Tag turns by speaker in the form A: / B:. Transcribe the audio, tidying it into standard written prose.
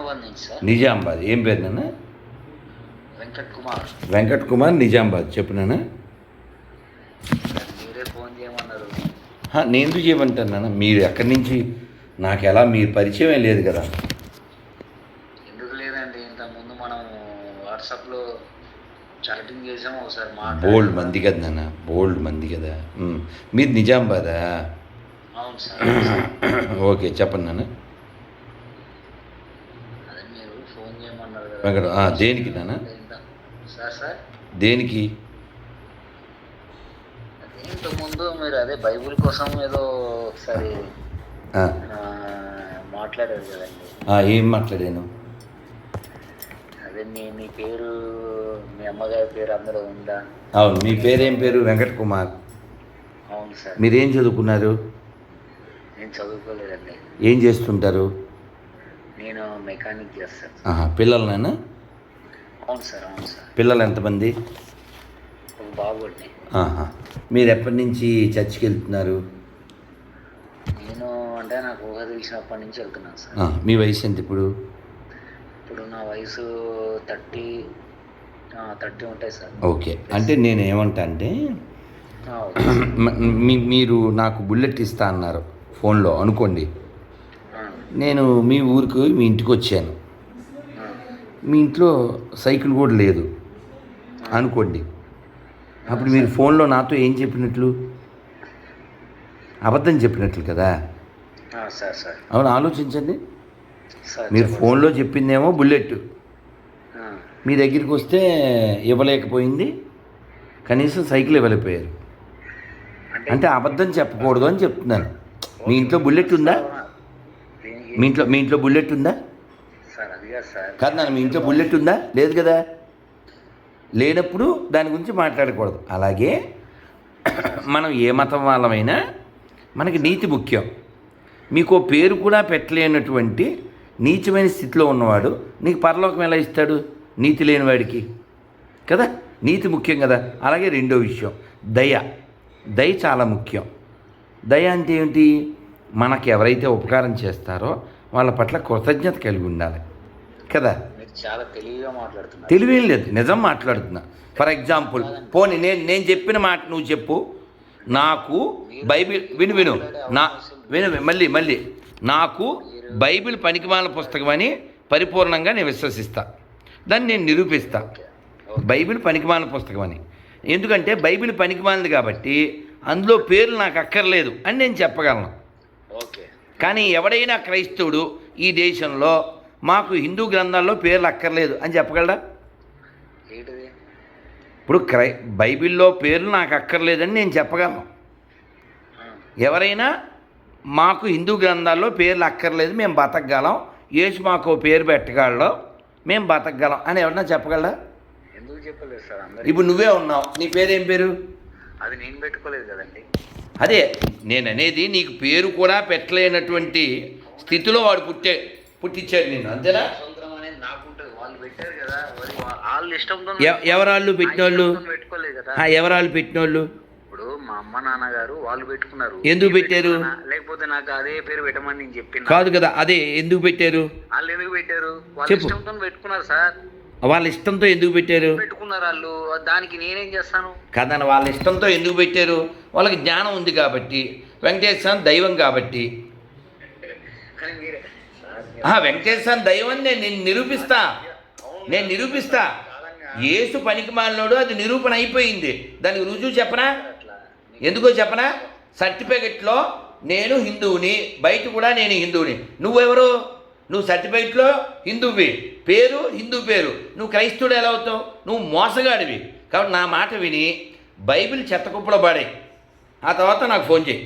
A: నిజామాబాద్ నుంచి సార్.
B: నిజామాబాద్. ఏం పేరు నాన్న?
A: వెంకట్ కుమార్.
B: వెంకట్ కుమార్, నిజామాబాద్. చెప్పు నాన్న.
A: మీరే ఫోన్ చేయమన్నారు.
B: నేను ఎందుకు చేయమంటాను నాన్న? మీరు ఎక్కడి నుంచి? నాకు ఎలా మీరు పరిచయం లేదు కదా.
A: ఎందుకు లేదండి, ఇంతకుముందు మనం వాట్సాప్లో చాటింగ్ చేసాము ఒకసారి.
B: బోల్డ్ మంది కదా నాన్న, బోల్డ్ మంది కదా. మీరు నిజామాబాదా?
A: అవును సార్.
B: ఓకే, చెప్పండి నాన్న.
A: అదే మీరు ఫోన్ చేయమన్నారు కదా.
B: వెంకట దేనికి నాన్న?
A: సార్
B: దేనికి?
A: అదే ఇంతకుముందు మీరు అదే బైబిల్ కోసం ఏదో ఒకసారి మాట్లాడారు కదండి.
B: ఏం మాట్లాడాను?
A: అదే మీ పేరు, మీ అమ్మగారి పేరు అందులో ఉందా?
B: అవును. మీ పేరేం పేరు? వెంకట్ కుమార్.
A: అవును సార్.
B: మీరేం చదువుకున్నారు?
A: నేను చదువుకోలేదండి.
B: ఏం చేస్తుంటారు?
A: నేను మెకానిక్ చేస్తాను.
B: పిల్లలు నాన్న?
A: అవును సార్. అవును సార్.
B: పిల్లలు ఎంతమంది?
A: ఒక బాబుని.
B: మీరు ఎప్పటి నుంచి చర్చికి వెళ్తున్నారు?
A: నేను అంటే నాకు ఊహ తెలిసినప్పటి నుంచి వెళ్తున్నాను సార్.
B: మీ వయసు ఎంత ఇప్పుడు?
A: ఇప్పుడు నా వయసు 30 ఉంటాయి సార్.
B: ఓకే. అంటే నేను ఏమంటా అంటే మీరు నాకు బుల్లెట్ ఇస్తా అన్నారు ఫోన్లో అనుకోండి. నేను మీ ఊరికి, మీ ఇంటికి వచ్చాను. మీ ఇంట్లో సైకిల్ కూడా లేదు అనుకోండి. అప్పుడు మీరు ఫోన్లో నాతో ఏం చెప్పినట్లు? అబద్ధం చెప్పినట్లు కదా. అవును, ఆలోచించండి. మీరు ఫోన్లో చెప్పిందేమో బుల్లెట్, మీ దగ్గరికి వస్తే ఇవ్వలేకపోయింది, కనీసం సైకిల్ ఇవ్వలేకపోయారు. అంటే అబద్ధం చెప్పకూడదు అని చెప్తున్నాను. మీ ఇంట్లో బుల్లెట్ ఉందా? మీ ఇంట్లో బుల్లెట్ ఉందా? కాదు నాన్న, మీ ఇంట్లో బుల్లెట్ ఉందా? లేదు కదా. లేనప్పుడు దాని గురించి మాట్లాడకూడదు. అలాగే మనం ఏ మతం వాళ్ళమైనా మనకి నీతి ముఖ్యం. మీకు పేరు కూడా పెట్టలేనటువంటి నీచమైన స్థితిలో ఉన్నవాడు నీకు పరలోకం ఎలా ఇస్తాడు? నీతి లేనివాడికి కదా. నీతి ముఖ్యం కదా. అలాగే రెండో విషయం దయ చాలా ముఖ్యం. దయ అంటే ఏంటి? మనకు ఎవరైతే ఉపకారం చేస్తారో వాళ్ళ పట్ల కృతజ్ఞత కలిగి ఉండాలి కదా.
A: చాలా తెలివిగా మాట్లాడుతున్నా.
B: తెలివేం లేదు, నిజం మాట్లాడుతున్నా. ఫర్ ఎగ్జాంపుల్, పోనీ నేను చెప్పిన మాట నువ్వు చెప్పు. నాకు బైబిల్ విను మళ్ళీ నాకు బైబిల్ పనికిమాలిన పుస్తకం అని పరిపూర్ణంగా నేను విశ్వసిస్తా. దాన్ని నేను నిరూపిస్తా బైబిల్ పనికిమాలిన పుస్తకం అని. ఎందుకంటే బైబిల్ పనికిమాలినది కాబట్టి అందులో పేర్లు నాకు అక్కర్లేదు అని నేను చెప్పగలను. కానీ ఎవడైనా క్రైస్తవుడు ఈ దేశంలో మాకు హిందూ గ్రంథాల్లో పేర్లు అక్కర్లేదు అని చెప్పగలడా? ఇప్పుడు బైబిల్లో పేర్లు నాకు అక్కర్లేదని నేను చెప్పగలను. ఎవరైనా మాకు హిందూ గ్రంథాల్లో పేర్లు అక్కర్లేదు, మేము బతకగలం, యేసు మాకు పేరు పెట్టగలడో మేము బతకగలం అని ఎవరన్నా చెప్పగలరా?
A: ఎందుకు చెప్పలేదు సార్?
B: ఇప్పుడు నువ్వే ఉన్నావు, నీ పేరేం పేరు?
A: అది నేను పెట్టుకోలేదు కదండి.
B: అదే నేను అనేది, నీకు పేరు కూడా పెట్టలేనటువంటి స్థితిలో వాడు పుట్టించాడు నేను, అంతేనా? ఎవరాళ్ళు పెట్టినోళ్ళు? ఎవరాళ్ళు పెట్టినోళ్ళు?
A: ఇప్పుడు మా అమ్మ నాన్నగారు వాళ్ళు పెట్టుకున్నారు.
B: ఎందుకు పెట్టారు?
A: లేకపోతే నాకు అదే పేరు పెట్టమని నేను చెప్పిన
B: కాదు కదా. అదే ఎందుకు పెట్టారు?
A: వాళ్ళు ఎందుకు పెట్టారు? వాళ్ళ ఇష్టంతో పెట్టుకున్నారు సార్.
B: వాళ్ళ ఇష్టంతో ఎందుకు పెట్టారు?
A: పెట్టుకున్నారు వాళ్ళు. దానికి నేనేం చేస్తాను
B: కదా. వాళ్ళ ఇష్టంతో ఎందుకు పెట్టారు? వాళ్ళకి జ్ఞానం ఉంది కాబట్టి, వెంకటేశ్వర దైవం కాబట్టి. వెంకటేశ్వర దైవం నేను నిరూపిస్తా. యేసు పనికిమాలినోడు, అది నిరూపణ అయిపోయింది. దానికి రుజువు చెప్పనా? ఎందుకో చెప్పనా? సర్టిఫికెట్లో నేను హిందువుని, బయట కూడా నేను హిందువుని. నువ్వెవరు? నువ్వు సర్టిఫికెట్లో హిందువువి, పేరు హిందూ పేరు, నువ్వు క్రైస్తవుడు ఎలా అవుతావు? నువ్వు మోసగాడివి. కాబట్టి నా మాట విని బైబిల్ చెత్తకుప్పలో పాడాయి, ఆ తర్వాత నాకు ఫోన్ చేయి.